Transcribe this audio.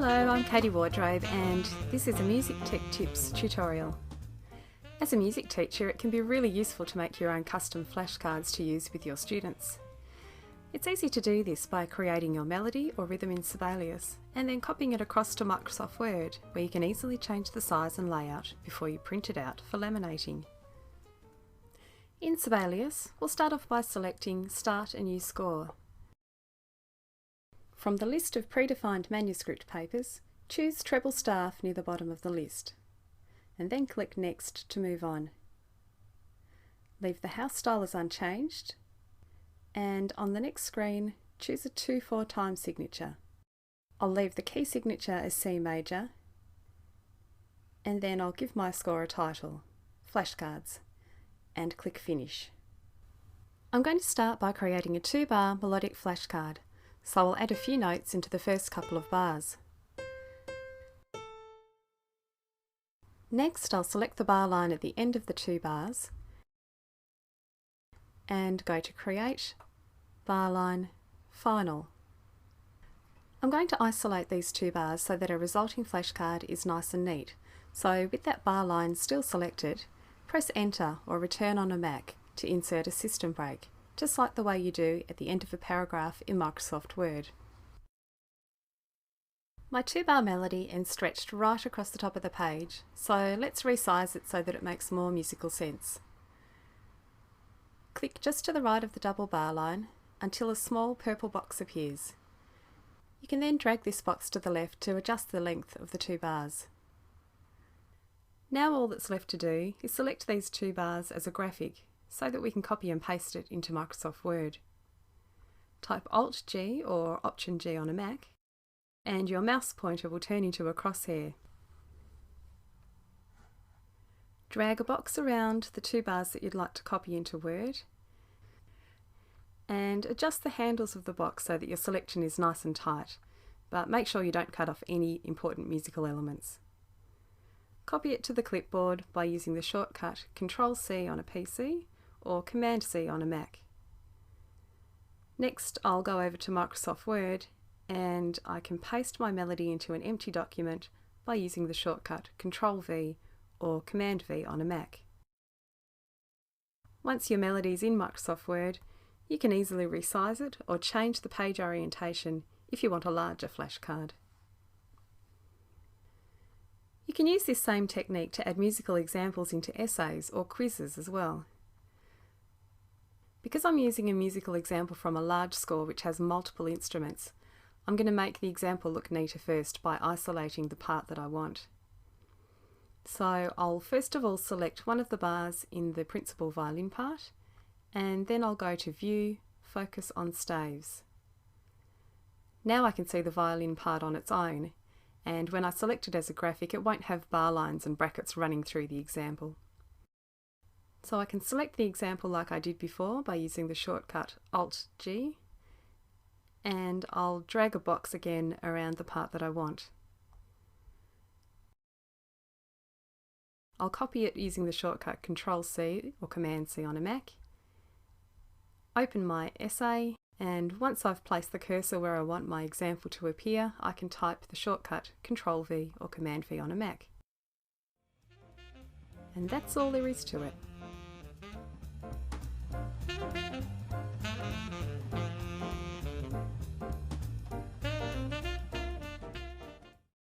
Hello, I'm Katie Wardrobe and this is a Music Tech Tips tutorial. As a music teacher, it can be really useful to make your own custom flashcards to use with your students. It's easy to do this by creating your melody or rhythm in Sibelius and then copying it across to Microsoft Word, where you can easily change the size and layout before you print it out for laminating. In Sibelius, we'll start off by selecting Start a New Score. From the list of predefined manuscript papers, choose Treble Staff near the bottom of the list, and then click Next to move on. Leave the house style as unchanged, and on the next screen, choose a 2/4 time signature. I'll leave the key signature as C major, and then I'll give my score a title, Flashcards, and click Finish. I'm going to start by creating a 2-bar melodic flashcard. So I'll add a few notes into the first couple of bars. Next, I'll select the bar line at the end of the 2 bars and go to Create, Bar Line, Final. I'm going to isolate these 2 bars so that a resulting flashcard is nice and neat. So with that bar line still selected, press Enter or Return on a Mac to insert a system break, just like the way you do at the end of a paragraph in Microsoft Word. My 2-bar melody ends stretched right across the top of the page, so let's resize it so that it makes more musical sense. Click just to the right of the double bar line until a small purple box appears. You can then drag this box to the left to adjust the length of the 2 bars. Now all that's left to do is select these 2 bars as a graphic, so that we can copy and paste it into Microsoft Word. Type Alt-G or Option-G on a Mac, and your mouse pointer will turn into a crosshair. Drag a box around the 2 bars that you'd like to copy into Word, and adjust the handles of the box so that your selection is nice and tight, but make sure you don't cut off any important musical elements. Copy it to the clipboard by using the shortcut Control-C on a PC or Command-C on a Mac. Next, I'll go over to Microsoft Word and I can paste my melody into an empty document by using the shortcut Control-V or Command-V on a Mac. Once your melody is in Microsoft Word, you can easily resize it or change the page orientation if you want a larger flashcard. You can use this same technique to add musical examples into essays or quizzes as well. Because I'm using a musical example from a large score which has multiple instruments, I'm going to make the example look neater first by isolating the part that I want. So I'll first of all select one of the bars in the principal violin part, and then I'll go to View, Focus on Staves. Now I can see the violin part on its own, and when I select it as a graphic, it won't have bar lines and brackets running through the example. So I can select the example like I did before by using the shortcut Alt-G, and I'll drag a box again around the part that I want. I'll copy it using the shortcut Control-C or Command-C on a Mac, open my essay, and once I've placed the cursor where I want my example to appear, I can type the shortcut Control-V or Command-V on a Mac. And that's all there is to it.